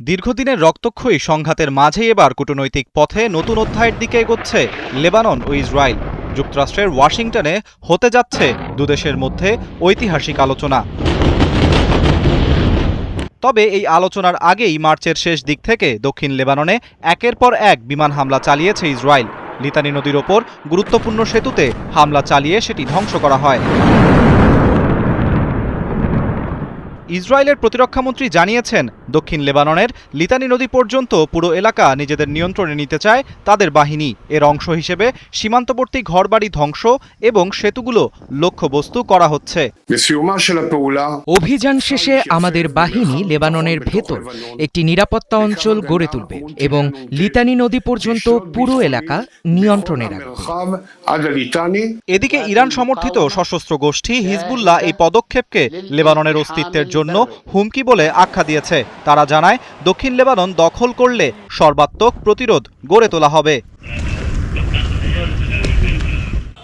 দীর্ঘদিনের রক্তক্ষয়ী সংঘাতের মাঝেই এবার কূটনৈতিক পথে নতুন অধ্যায়ের দিকে এগোচ্ছে লেবানন ও ইসরায়েল। যুক্তরাষ্ট্রের ওয়াশিংটনে হতে যাচ্ছে দুদেশের মধ্যে ঐতিহাসিক আলোচনা। তবে এই আলোচনার আগেই মার্চের শেষ দিক থেকে দক্ষিণ লেবাননে একের পর এক বিমান হামলা চালিয়েছে ইসরায়েল। লিতানি নদীর ওপর গুরুত্বপূর্ণ সেতুতে হামলা চালিয়ে সেটি ধ্বংস করা হয়। ইসরায়েলের প্রতিরক্ষামন্ত্রী জানিয়েছেন, দক্ষিণ লেবাননের লিতানি নদী পর্যন্ত পুরো এলাকা নিজেদের নিয়ন্ত্রণে নিতে চায় তাদের বাহিনী। এর অংশ হিসেবে সীমান্তবর্তী ঘরবাড়ি ধ্বংস এবং সেতুগুলো লক্ষ্যবস্তু করা হচ্ছে। অভিযান শেষে আমাদের বাহিনী লেবাননের ভেতর একটি নিরাপত্তা অঞ্চল গড়ে তুলবে এবং লিতানি নদী পর্যন্ত পুরো এলাকা নিয়ন্ত্রণে রাখবে। এদিকে ইরান সমর্থিত সশস্ত্র গোষ্ঠী হিজবুল্লাহ এই পদক্ষেপকে লেবাননের অস্তিত্বের জন্য হুমকি বলে আখ্যা দিয়েছে। তারা জানায়, দক্ষিণ লেবানন দখল করলে সর্বাত্মক প্রতিরোধ গড়ে তোলা হবে।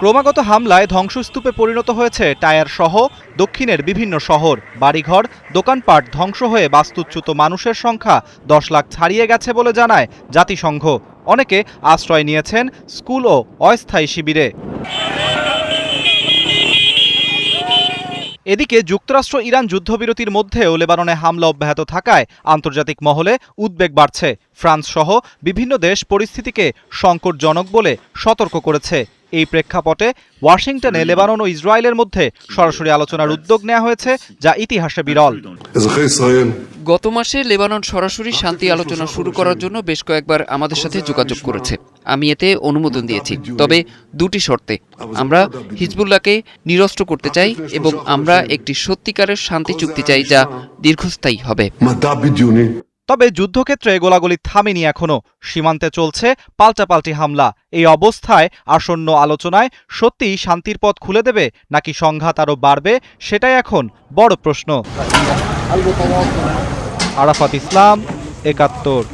ক্রমাগত হামলায় ধ্বংসস্তূপে পরিণত হয়েছে টায়ার সহ দক্ষিণের বিভিন্ন শহর। বাড়িঘর, দোকানপাট ধ্বংস হয়ে বাস্তুচ্যুত মানুষের সংখ্যা 10 লাখ ছাড়িয়ে গেছে বলে জানায় জাতিসংঘ। অনেকে আশ্রয় নিয়েছেন স্কুল ও অস্থায়ী শিবিরে। এদিকে যুক্তরাষ্ট্র ইরান যুদ্ধবিরতির মধ্যেও লেবাননে হামলা অব্যাহত থাকায় আন্তর্জাতিক মহলে উদ্বেগ বাড়ছে। ফ্রান্স সহ বিভিন্ন দেশ পরিস্থিতিকে সংকটজনক বলে সতর্ক করেছে। এই প্রেক্ষাপটে ওয়াশিংটনে লেবানন ও ইসরায়েলের মধ্যে সরাসরি আলোচনার উদ্যোগ নেওয়া হয়েছে, যা ইতিহাসে বিরল। গত মাসে লেবানন সরাসরি শান্তি আলোচনা শুরু করার জন্য বেশ কয়েকবার আমাদের সাথে যোগাযোগ করেছে। আমি এতে অনুমোদন দিয়েছি, তবে দুটি শর্তে। আমরা হিজবুল্লাহকে নিরস্ত্র করতে চাই এবং আমরা একটি সত্যিকারের শান্তি চুক্তি চাই যা দীর্ঘস্থায়ী হবে। তবে যুদ্ধক্ষেত্রে গোলাগুলি থামেনি এখনো। সীমান্তে চলছে পাল্টাপাল্টি হামলা। এই অবস্থায় আসন্ন আলোচনায় সত্যিই শান্তির পথ খুলে দেবে নাকি সংঘাত আরও বাড়বে, সেটাই এখন বড় প্রশ্ন। আরাফাত ইসলাম, ৭১।